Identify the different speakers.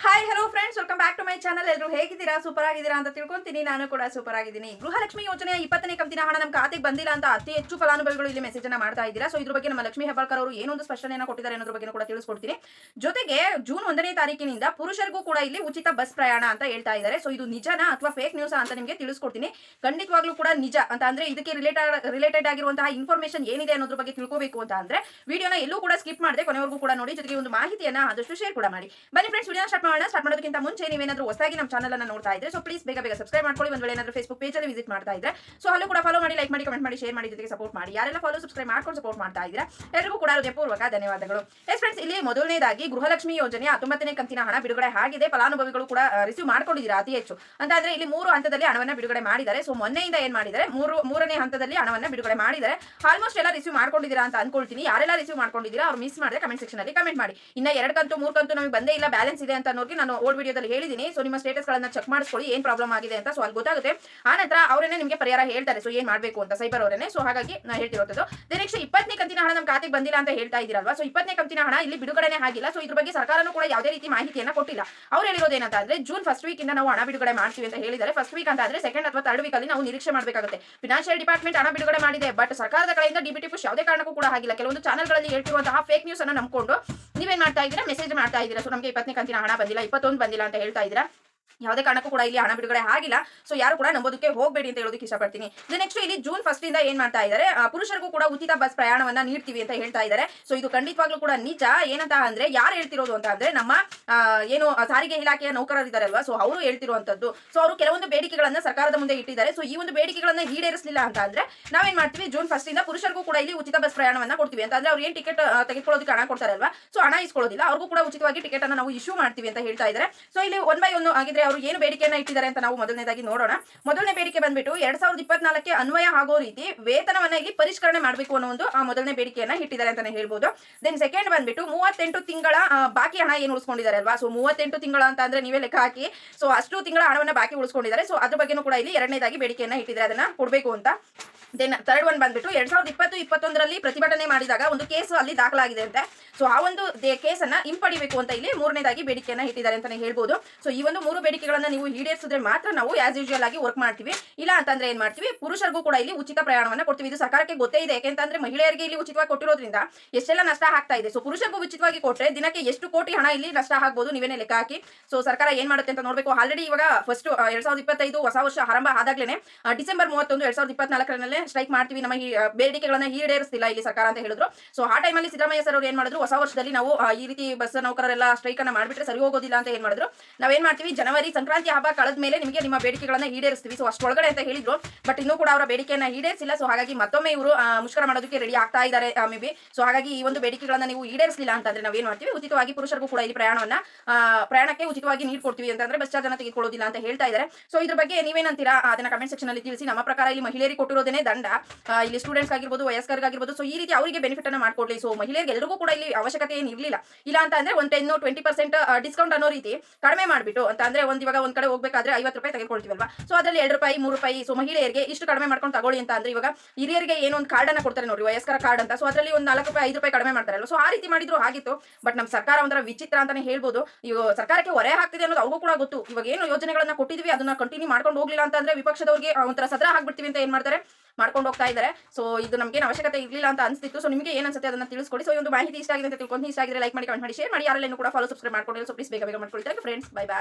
Speaker 1: Hi hello friends, welcome back to my channel. ಎಲ್ಲರೂ ಹೇಗಿದ್ದೀರಾ? Super ಆಗಿದ್ದೀರಾ ಅಂತ ತಿಳ್ಕೊಂತೀನಿ. ನಾನು ಕೂಡ ಸೂಪರ್ ಆಗಿದ್ದೀನಿ. ಗೃಹಲಕ್ಷ್ಮಿ ಯೋಜನೆಯ 20ನೇ ಕಂತಿನ ಹಣ ನಮ್ಮ ಖಾತೆಗೆ ಬಂದಿಲ್ಲ ಅಂತ ಅತಿ ಹೆಚ್ಚು ಫಲಾನುಭವಿಗಳು ಇಲ್ಲಿ ಮೆಸೇಜ್ ಅನ್ನ ಮಾಡ್ತಾ ಇದ್ದೀರಾ. ಸೊ ಇದ್ರ ಬಗ್ಗೆ ನಮ್ಮ ಲಕ್ಷ್ಮಿ ಹೆಬ್ಬಾಳ್ಕರ್ ಅವರು ಏನೊಂದು ಸ್ಪಷ್ಟನೆಯನ್ನು ಕೊಟ್ಟಿದ್ದಾರೆ ಅನ್ನೋದ್ರ ಬಗ್ಗೆ ಕೂಡ ತಿಳಿಸ್ಕೊಡ್ತೀನಿ. ಜೊತೆಗೆ ಜೂನ್ 1ನೇ ತಾರೀಕಿನಿಂದ ಪುರುಷರಿಗೂ ಕೂಡ ಇಲ್ಲಿ ಉಚಿತ ಬಸ್ ಪ್ರಯಾಣ ಅಂತ ಹೇಳ್ತಾ ಇದ್ದಾರೆ. ಸೊ ಇದು ನಿಜನಾ ಅಥವಾ ಫೇಕ್ ನ್ಯೂಸ್ ಅಂತ ನಿಮಗೆ ತಿಳಿಸ್ಕೊಡ್ತೀನಿ. ಖಂಡಿತವಾಗ್ಲೂ ಕೂಡ ನಿಜ ಅಂತ ಅಂದ್ರೆ ಇದಕ್ಕೆ ರಿಲೇಟೆಡ್ ಆಗಿರುವಂತಹ ಇನ್ಫಾರ್ಮೇಶನ್ ಏನಿದೆ ಅನ್ನೋದ್ರ ಬಗ್ಗೆ ತಿಳ್ಕೋಬೇಕು ಅಂತ ಅಂದ್ರೆ ವಿಡಿಯೋನ ಎಲ್ಲೂ ಕೂಡ ಸ್ಕಿಪ್ ಮಾಡದೆ ಕೊನೆವರೆಗೂ ಕೂಡ ನೋಡಿ. ಜೊತೆಗೆ ಒಂದು ಮಾಹಿತಿಯನ್ನ ಆದಷ್ಟು ಶೇರ್ ಕೂಡ ಮಾಡಿ. ಬನ್ನಿ ಫ್ರೆಂಡ್ಸ್, ವಿಡಿಯೋ ಸ್ಟಾರ್ಟ್ ಮಾಡೋದಕ್ಕಿಂತ ಮುಂಚೆ ನೀವೇನಾದ್ರೂ ಹೊಸದಾಗಿ ನಮ್ಮ ಚಾನಲ್ ಅನ್ನು ನೋಡ್ತಾ ಇದ್ರೆ ಸೊ ಪ್ಲೀಸ್ ಬೇಗ ಸಬ್ಸ್ಕ್ರೈಬ್ ಮಾಡ್ಕೊಳ್ಳಿ. ಒಂದು ವೇಳೆ ಏನಾದ್ರೂ ಫೇಸ್ಬುಕ್ ಪೇಜ್ ಅಲ್ಲಿ ವಿಸಿಟ್ ಮಾಡ್ತಾ ಇದ್ರೆ ಸೊ ಅಲ್ಲೂ ಕೂಡ ಫಾಲೋ ಮಾಡಿ, ಲೈಕ್ ಮಾಡಿ, ಕಮೆಂಟ್ ಮಾಡಿ, ಶೇರ್ ಮಾಡಿ, ಜೊತೆಗೆ ಸಪೋರ್ಟ್ ಮಾಡಿ. ಯಾರೆಲ್ಲ ಫಾಲೋ ಸಬ್ಸ್ಕ್ರೈಬ್ ಮಾಡ್ಕೊಂಡು ಸಪೋರ್ಟ್ ಮಾಡ್ತಾ ಇದ್ದೀರಾ ಎಲ್ಲರಿಗೂ ಕೂಡ ಹೃದಯಪೂರ್ವಕ ಧನ್ಯವಾದಗಳು. ಎಸ್ ಫ್ರೆಂಡ್ಸ್, ಇಲ್ಲಿ ಮೊದಲನೇದಾಗಿ ಗೃಹಲಕ್ಷ್ಮಿ ಯೋಜನೆಯ 19ನೇ ಕಂತಿನ ಹಣ ಬಿಡುಗಡೆ ಆಗಿದೆ. ಫಲಾನುಭವಿಗಳು ಕೂಡ ರಿಸೀವ್ ಮಾಡ್ಕೊಂಡಿದ್ದೀರಾ ಅತಿ ಹೆಚ್ಚು ಅಂತ ಅಂದ್ರೆ ಇಲ್ಲಿ 3 ಹಂತದಲ್ಲಿ ಹಣವನ್ನ ಬಿಡುಗಡೆ ಮಾಡಿದ್ದಾರೆ. ಸೊ ಮೊನ್ನೆಯಿಂದ ಏನ್ ಮಾಡಿದ್ದಾರೆ, ಮೂರನೇ ಹಂತದಲ್ಲಿ ಹಣವನ್ನ ಬಿಡುಗಡೆ ಮಾಡಿದ್ದಾರೆ. ಆಲ್ಮೋಸ್ಟ್ ಎಲ್ಲ ರಿಸೀವ್ ಮಾಡ್ಕೊಂಡಿದ್ದೀರಾ ಅಂತ ಅನ್ಕೊಳ್ತೀನಿ. ಯಾರೆಲ್ಲ ರಿಸೀವ್ ಮಾಡ್ಕೊಂಡಿದ್ದೀರಾ ಅವ್ರು ಮಿಸ್ ಮಾಡಿದ್ರೆ ಕಮೆಂಟ್ ಸೆಕ್ಷನ್ ಅಲ್ಲಿ ಕಮೆಂಟ್ ಮಾಡಿ. ಇನ್ನ 2 ಕಂತು 3 ಕಂತು ನಮಗೆ ಬಂದೇ ಇಲ್ಲ, ಬ್ಯಾಲೆನ್ಸ್ ಇದೆ ಅಂತ ಅನ್ನೋರಿಗೆ ನಾನು ಓಲ್ಡ್ ವಿಡಿಯೋದಲ್ಲಿ ಹೇಳಿದ್ದೀನಿ. ಸೊ ನಿಮ್ಮ ಸ್ಟೇಟಸ್ ಗಳನ್ನ ಚೆಕ್ ಮಾಡಿಸ್ಕೊಳ್ಳಿ, ಏನ್ ಪ್ರಾಬ್ಲಮ್ ಆಗಿದೆ ಅಂತ. ಸೊ ಅಲ್ಲಿ ಗೊತ್ತಾಗುತ್ತೆ. ಆ ನಂತರ ಅವರೇನೆ ನಿಮಗೆ ಪರಿಹಾರ ಹೇಳ್ತಾರೆ. ಸೊ ಏನ್ ಮಾಡಬೇಕು ಅಂತ ಸೈಬರ್ ಅವರೇನೆ. ಸೊ ಹಾಗಾಗಿ ನಾನು ಹೇಳ್ತಿರೋದು ನೆಕ್ಸ್ಟ್ 20ನೇ ಕಂತಿನ ಹಣ ನಮ್ಮ ಖಾತೆಗೆ ಬಂದಿಲ್ಲ ಅಂತ ಹೇಳ್ತಾ ಇದ್ದೀರಲ್ವಾ. ಸೊ 20ನೇ ಕಂತಿನ ಹಣ ಇಲ್ಲಿ ಬಿಡುಗಡೆನೇ ಆಗಿಲ್ಲ. ಸೊ ಇದ್ರ ಬಗ್ಗೆ ಸರ್ಕಾರನೂ ಕೂಡ ಯಾವುದೇ ರೀತಿ ಮಾಹಿತಿಯನ್ನ ಕೊಟ್ಟಿಲ್ಲ. ಅವ್ರು ಹೇಳಿರೋದು ಏನಂತ ಅಂದ್ರೆ ಜೂನ್ ಫಸ್ಟ್ ವೀಕ್ ಇಂದ ನಾವು ಹಣ ಬಿಡುಗಡೆ ಮಾಡ್ತೀವಿ ಅಂತ ಹೇಳಿದ್ದಾರೆ. ಫಸ್ಟ್ ವೀಕ್ ಅಂತ ಅಂದ್ರೆ ಸೆಕೆಂಡ್ ಅಥವಾ ಥರ್ಡ್ ವೀಕ್ ಅಲ್ಲಿ ನಾವು ನಿರೀಕ್ಷೆ ಮಾಡಬೇಕಾಗುತ್ತೆ. ಫಿನಾನ್ಷಿಯಲ್ ಡಿಪಾರ್ಟ್ಮೆಂಟ್ ಹಣ ಬಿಡುಗಡೆ ಮಾಡಿದೆ, ಬಟ್ ಸರ್ಕಾರದ ಕಡೆಯಿಂದ ಡಿಬಿಟಿ ಪುಷ್ ಯಾವುದೇ ಕಾರಣಕ್ಕೂ ಕೂಡ ಆಗಿಲ್ಲ. ಕೆಲವೊಂದು ಚಾನಲ್ಗಳಲ್ಲಿ ಹೇಳ್ತಿರುವಂತಹ ಫೇಕ್ ನ್ಯೂಸ್ ಅನ್ನು ನಂಬಿಕೊಂಡು ನೀವೇನ್ ಮಾಡ್ತಾ ಇದ್ದೀರಾ, ಮೆಸೇಜ್ ಮಾಡ್ತಾ ಇದ್ದೀರಾ. ಸೊ ನಮಗೆ 20ನೇ ಕಂತಿನ ಹಣ ಬಂದಿಲ್ಲ, 21 ಬಂದಿಲ್ಲ ಅಂತ ಹೇಳ್ತಾ ಇದ್ದೀರಾ. ಯಾವುದೇ ಕಾರಣಕ್ಕೂ ಕೂಡ ಇಲ್ಲಿ ಹಣ ಬಿಡುಗಡೆ ಆಗಿಲ್ಲ. ಸೊ ಯಾರು ಕೂಡ ನಂಬೋದಕ್ಕೆ ಹೋಗಬೇಡಿ ಅಂತ ಹೇಳೋದಕ್ಕೆ ಇಷ್ಟಪಡ್ತೀನಿ. ನೆಕ್ಸ್ಟ್ ಇಲ್ಲಿ ಜೂನ್ ಫಸ್ಟ್ ಇಂದ ಏನ್ ಮಾಡ್ತಾ ಇದ್ದಾರೆ, ಪುರುಷರಿಗೂ ಕೂಡ ಉಚಿತ ಬಸ್ ಪ್ರಯಾಣವನ್ನ ನೀಡ್ತೀವಿ ಅಂತ ಹೇಳ್ತಾ ಇದ್ದಾರೆ. ಸೊ ಇದು ಖಂಡಿತವಾಗ್ಲೂ ಕೂಡ ನಿಜ. ಏನಂತ ಅಂದ್ರೆ ಯಾರು ಹೇಳ್ತಿರೋದು ಅಂತ ಅಂದ್ರೆ ನಮ್ಮ ಏನು ಸಾರಿಗೆ ಇಲಾಖೆಯ ನೌಕರರಿದ್ದಾರಲ್ವಾ, ಸೊ ಅವರು ಹೇಳ್ತಿರುವಂತದ್ದು. ಸೊ ಅವರು ಕೆಲವೊಂದು ಬೇಡಿಕೆಗಳನ್ನ ಸರ್ಕಾರದ ಮುಂದೆ ಇಟ್ಟಿದ್ದಾರೆ. ಸೊ ಈ ಒಂದು ಬೇಡಿಕೆಗಳನ್ನ ಈಡೇರಿಸಲಿಲ್ಲ ಅಂತ ಅಂದ್ರೆ ನಾವೇನ್ ಮಾಡ್ತೀವಿ, ಜೂನ್ ಫಸ್ಟ್ ಇಂದ ಪುರುಷರಿಗೂ ಕೂಡ ಇಲ್ಲಿ ಉಚಿತ ಬಸ್ ಪ್ರಯಾಣವನ್ನ ಕೊಡ್ತೀವಿ ಅಂತ ಅಂದ್ರೆ ಅವ್ರು ಏನ್ ಟಿಕೆಟ್ ತೆಗೆದುಕೊಳ್ಳೋದಕ್ಕೆ ಹಣ ಕೊಡ್ತಾರಲ್ವಾ, ಸೊ ಹಣ ಇಸ್ಕೊಳ್ಳೋದಿಲ್ಲ, ಅವ್ರಿಗೂ ಕೂಡ ಉಚಿತವಾಗಿ ಟಿಕೆಟ್ ಅನ್ನ ನಾವು ಇಶ್ಯೂ ಮಾಡ್ತೀವಿ ಅಂತ ಹೇಳ್ತಾ ಇದ್ದಾರೆ. ಸೊ ಇಲ್ಲಿ 1 by 1 ಆಗಿದ್ರೆ ಅವರು ಏನು ಬೇಡಿಕೆಯನ್ನ ಇಟ್ಟಿದ್ದಾರೆ ಅಂತ ನಾವು ಮೊದಲನೇದಾಗಿ ನೋಡೋಣ. ಮೊದಲನೇ ಬೇಡಿಕೆ ಬಂದ್ಬಿಟ್ಟು 2024ಕ್ಕೆ ಅನ್ವಯ ಆಗೋ ರೀತಿ ವೇತನವನ್ನ ಇಲ್ಲಿ ಪರಿಷ್ಕರಣೆ ಮಾಡಬೇಕು ಅನ್ನೋ ಒಂದು ಮೊದಲನೇ ಬೇಡಿಕೆಯನ್ನ ಇಟ್ಟಿದ್ದಾರೆ ಅಂತಾನೆ ಹೇಳ್ಬೋದು. ದೆನ್ ಸೆಕೆಂಡ್ ಬಂದ್ಬಿಟ್ಟು 38 ತಿಂಗಳ ಬಾಕಿ ಹಣ ಏನು ಉಳಿಸ್ಕೊಂಡಿದ್ದಾರೆ ಅಲ್ವಾ. ಸೊ 38 ತಿಂಗಳ ಅಂತ ಅಂದ್ರೆ ನೀವೇ ಲೆಕ್ಕ ಹಾಕಿ. ಸೊ ಅಷ್ಟು ತಿಂಗಳ ಹಣವನ್ನ ಬಾಕಿ ಉಳಿಸ್ಕೊಂಡಿದ್ದಾರೆ. ಸೊ ಅದ್ರ ಬಗ್ಗೆನೂ ಕೂಡ ಇಲ್ಲಿ ಎರಡನೇದಾಗಿ ಬೇಡಿಕೆಯನ್ನ ಇಟ್ಟಿದ್ದಾರೆ, ಅದನ್ನ ಕೊಡಬೇಕು ಅಂತ. ದೆನ್ ಥರ್ಡ್ ಒನ್ ಬಂದ್ಬಿಟ್ಟು 2020-21ರಲ್ಲಿ ಪ್ರತಿಭಟನೆ ಮಾಡಿದಾಗ ಒಂದು ಕೇಸ್ ಅಲ್ಲಿ ದಾಖಲಾಗಿದೆ ಅಂತೆ. ಸೊ ಆ ಒಂದು ಕೇಸನ್ನ ಹಿಂಪಡಿಬೇಕು ಅಂತ ಇಲ್ಲಿ ಮೂರನೇದಾಗಿ ಬೇಡಿಕೆಯನ್ನ ಇಟ್ಟಿದ್ದಾರೆ ಅಂತಾನೆ ಹೇಳ್ಬೋದು. ಸೊ ಈ ಒಂದು 3 ಬೇಡಿಕೆಗಳನ್ನ ನೀವು ಈಡೇರಿಸಿದ್ರೆ ಮಾತ್ರ ನಾವು ಆಸ್ ಯೂಶುವಲ್ ಆಗಿ ವರ್ಕ್ ಮಾಡ್ತೀವಿ. ಇಲ್ಲ ಅಂತಂದ್ರೆ ಏನ್ ಮಾಡ್ತೀವಿ, ಪುರುಷರಿಗೂ ಕೂಡ ಇಲ್ಲಿ ಉಚಿತ ಪ್ರಯಾಣವನ್ನ ಕೊಡ್ತೀವಿ. ಇದು ಸರ್ಕಾರಕ್ಕೆ ಗೊತ್ತೇ ಇದೆ. ಯಾಕೆಂತಂದ್ರೆ ಮಹಿಳೆಯರಿಗೆ ಇಲ್ಲಿ ಉಚಿತವಾಗಿ ಕೊಟ್ಟಿರೋದ್ರಿಂದ ಎಷ್ಟೆಲ್ಲ ನಷ್ಟ ಆಗ್ತಾ ಇದೆ. ಸೊ ಪುರುಷರಿಗೂ ಉಚಿತವಾಗಿ ಕೊಟ್ಟರೆ ದಿನಕ್ಕೆ ಎಷ್ಟು ಕೋಟಿ ಹಣ ಇಲ್ಲಿ ನಷ್ಟ ಆಗ್ಬೋದು, ನೀವೇನೇ ಲೆಕ್ಕ ಹಾಕಿ. ಸೊ ಸರ್ಕಾರ ಏನ್ ಮಾಡುತ್ತೆ ಅಂತ ನೋಡ್ಬೇಕು. ಆಲ್ರೆಡಿ ಇವಾಗ ಫಸ್ಟ್ 2025 ಹೊಸ ವರ್ಷ ಆರಂಭ ಆದಾಗ್ಲೇನೆ ಡಿಸೆಂಬರ್ 31, 2024ರಲ್ಲಿ ಸ್ಟ್ರೈಕ್ ಮಾಡ್ತೀವಿ, ನಮ್ಮ ಬೇಡಿಕೆಗಳನ್ನ ಈಡೇರಿಸ್ತಿಲ್ಲ ಇಲ್ಲಿ ಸರ್ಕಾರ ಅಂತ ಹೇಳಿದ್ರು. ಸೊ ಆ ಟೈಮಲ್ಲಿ ಸಿದ್ದರಾಮಯ್ಯ ಸರ್ ಅವರು ಏನ್ ಮಾಡಿದ್ರು, ಹೊಸ ವರ್ಷದಲ್ಲಿ ನಾವು ಈ ರೀತಿ ಬಸ್ ನೌಕರರೆಲ್ಲ ಸ್ಟ್ರೈಕ್ ಅನ್ನ ಮಾಡ್ಬಿಟ್ರೆ ಸರಿ ಹೋಗೋದಿಲ್ಲ ಅಂತ ಏನ್ ಮಾಡಿದ್ರು, ನಾವೇನ್ ಮಾಡ್ತೀವಿ, ಜನವರಿ ಸಂಕ್ರಾಂತಿ ಹಬ್ಬ ಕಳೆದ ಮೇಲೆ ನಿಮಗೆ ನಿಮ್ಮ ಬೇಡಿಕೆಗಳನ್ನ ಈಡೇರಿಸ್ತೀವಿ ಸೊ ಅಷ್ಟೊಳಗಡೆ ಅಂತ ಹೇಳಿದ್ರು. ಬಟ್ ಇನ್ನೂ ಕೂಡ ಅವರ ಬೇಡಿಕೆಯನ್ನ ಈಡೇರಿಸಿಲ್ಲ. ಸೊ ಹಾಗಾಗಿ ಮತ್ತೊಮ್ಮೆ ಇವರು ಮುಷ್ಕರ ಮಾಡೋದಕ್ಕೆ ರೆಡಿ ಆಗ್ತಾ ಇದ್ದಾರೆ ಮೇ ಬಿ. ಸೊ ಹಾಗಾಗಿ ಈ ಒಂದು ಬೇಡಿಕೆಗಳನ್ನ ನೀವು ಈಡೇರಿಸಲಿಲ್ಲ ಅಂತಂದ್ರೆ ನಾವೇನ್ ಮಾಡ್ತೀವಿ, ಉಚಿತವಾಗಿ ಪುರುಷರಿಗೂ ಕೂಡ ಇಲ್ಲಿ ಪ್ರಯಾಣಕ್ಕೆ ಉಚಿತವಾಗಿ ನೀಡ್ಕೊಡ್ತೀವಿ ಅಂತಂದ್ರೆ ಬಸ್ ಚಾರ್ಜ್ ಅನ್ನ ತೆಗೆದುಕೊಳ್ಳೋದಿಲ್ಲ ಅಂತ ಹೇಳ್ತಾ ಇದ್ದಾರೆ. ಸೊ ಇದ್ರ ಬಗ್ಗೆ ನೀವೇನಂತೀರಾ ಅದನ್ನ ಕಮೆಂಟ್ ಸೆಕ್ಷನ್ ಅಲ್ಲಿ ತಿಳಿಸಿ. ನಮ್ಮ ಪ್ರಕಾರ ಇಲ್ಲಿ ಮಹಿಳೆಯರಿಗೆ ಕೊಟ್ಟಿರೋದೇನೆ ದಂಡ, ಇಲ್ಲಿ ಸ್ಟೂಡೆಂಟ್ಸ್ ಆಗಿರ್ಬೋದು, ವಯಸ್ಕರಿಗಾಗಿರ್ಬೋದು. ಸೊ ಈ ರೀತಿ ಅವರಿಗೆ ಬೆನಿಫಿಟ್ ಅನ್ನ ಮಾಡ್ಕೊಡ್ಲಿ. ಸೊ ಮಹಿಳೆಯರಿಗೆ ಎಲ್ಲರಿಗೂ ಕೂಡ ಇಲ್ಲಿ ಅವಶ್ಯಕತೆ ಏನು ಇರಲಿಲ್ಲ. ಇಲ್ಲ ಅಂತ ಅಂದ್ರೆ 10-20% ಡಿಸ್ಕೌಂಟ್ ಅನ್ನೋ ರೀತಿ ಕಡಿಮೆ ಮಾಡ್ಬಿಟ್ಟು ಅಂತ ಅಂದ್ರೆ ಇವಾಗ ಒಂದ್ ಕಡೆ ಹೋಗ್ಬೇಕಾದ್ರೆ 50 ರೂಪಾಯಿ ತೆಗೆದುಕೊಳ್ತೀವಲ್ವಾ. ಸೊ ಅದರಲ್ಲಿ 2 ರೂಪಾಯಿ 3 ರೂಪಾಯಿ. ಸೊ ಮಹಿಳೆಯರಿಗೆ ಇಷ್ಟು ಕಡಿಮೆ ಮಾಡ್ಕೊಂಡು ತಗೊಳ್ಳಿ ಅಂತ ಅಂದ್ರೆ ಇವಾಗ ಹಿರಿಯರಿಗೆ ಏನೋ ಒಂದು ಕಾರ್ಡ್ ಅನ್ನ ಕೊಡ್ತಾರೆ ನೋಡಿ, ವಯಸ್ಕರ ಕಾರ್ಡ್ ಅಂತ. ಸೊ ಅದರಲ್ಲಿ ಒಂದು 4 ರೂಪಾಯಿ 5 ರೂಪಾಯಿ ಕಡಿಮೆ ಮಾಡ್ತಾರಲ್ಲ. ಸೊ ಆ ರೀತಿ ಮಾಡಿದ್ರು ಆಗಿತ್ತು. ಬಟ್ ನಮ್ಮ ಸರ್ಕಾರ ಒಂಥರ ವಿಚಿತ್ರ ಅಂತಾನೆ ಹೇಳ್ಬೋದು. ಇವಾಗ ಸರ್ಕಾರಕ್ಕೆ ಹೊರೆ ಹಾಕ್ತಿದೆ ಅನ್ನೋದು ಅವ್ರಿಗೂ ಕೂಡ ಗೊತ್ತು. ಇವಾಗ ಏನು ಯೋಜನೆಗಳನ್ನ ಕೊಟ್ಟಿದ್ವಿ ಅದನ್ನ ಕಂಟಿನ್ಯೂ ಮಾಡ್ಕೊಂಡು ಹೋಗ್ಲಿಲ್ಲ ಅಂತಂದ್ರೆ ವಿಪಕ್ಷದವರಿಗೆ ಒಂಥರ ಸದ್ರ ಹಾಕ್ಬಿಡ್ತೀವಿ ಅಂತ ಏನ್ ಮಾಡ್ತಾರೆ, ಮಾಡ್ಕೊಂಡು ಹೋಗ್ತಾ ಇದ್ದಾರೆ. ಸೊ ಇದು ನಮಗೆ ಅವಶ್ಯಕತೆ ಇರಲಿಲ್ಲ ಅಂತ ಅನಿಸ್ತಿತ್ತು. ಸೊ ನಿಮಗೆ ಏನು ಅನ್ಸುತ್ತೆ ಅದನ್ನ ತಿಳಿಸ್ಕೊಡಿ. ಸೊ ಈ ಒಂದು ಮಾಹಿತಿ ಇಷ್ಟ ಆಗಿದೆ ಅಂತ ತಿಳ್ಕೊಂಡು, ಇಷ್ಟ ಆಗಿದ್ರೆ ಲೈಕ್ ಮಾಡಿ, ಕಮೆಂಟ್ ಮಾಡಿ, ಶೇರ್ ಮಾಡಿ. ಯಾರೆಲ್ಲ ಕೂಡ ಫಾಲೋ ಸಬ್ಸ್ಕ್ರೈಬ್ ಮಾಡ್ಕೊಂಡಿಲ್ಲ ಸೊ ಪ್ಲೀಸ್ ಬೇಗ ಮಾಡ್ಕೊಳ್ತಾರೆ ಫ್ರೆಂಡ್ಸ್. Bye bye.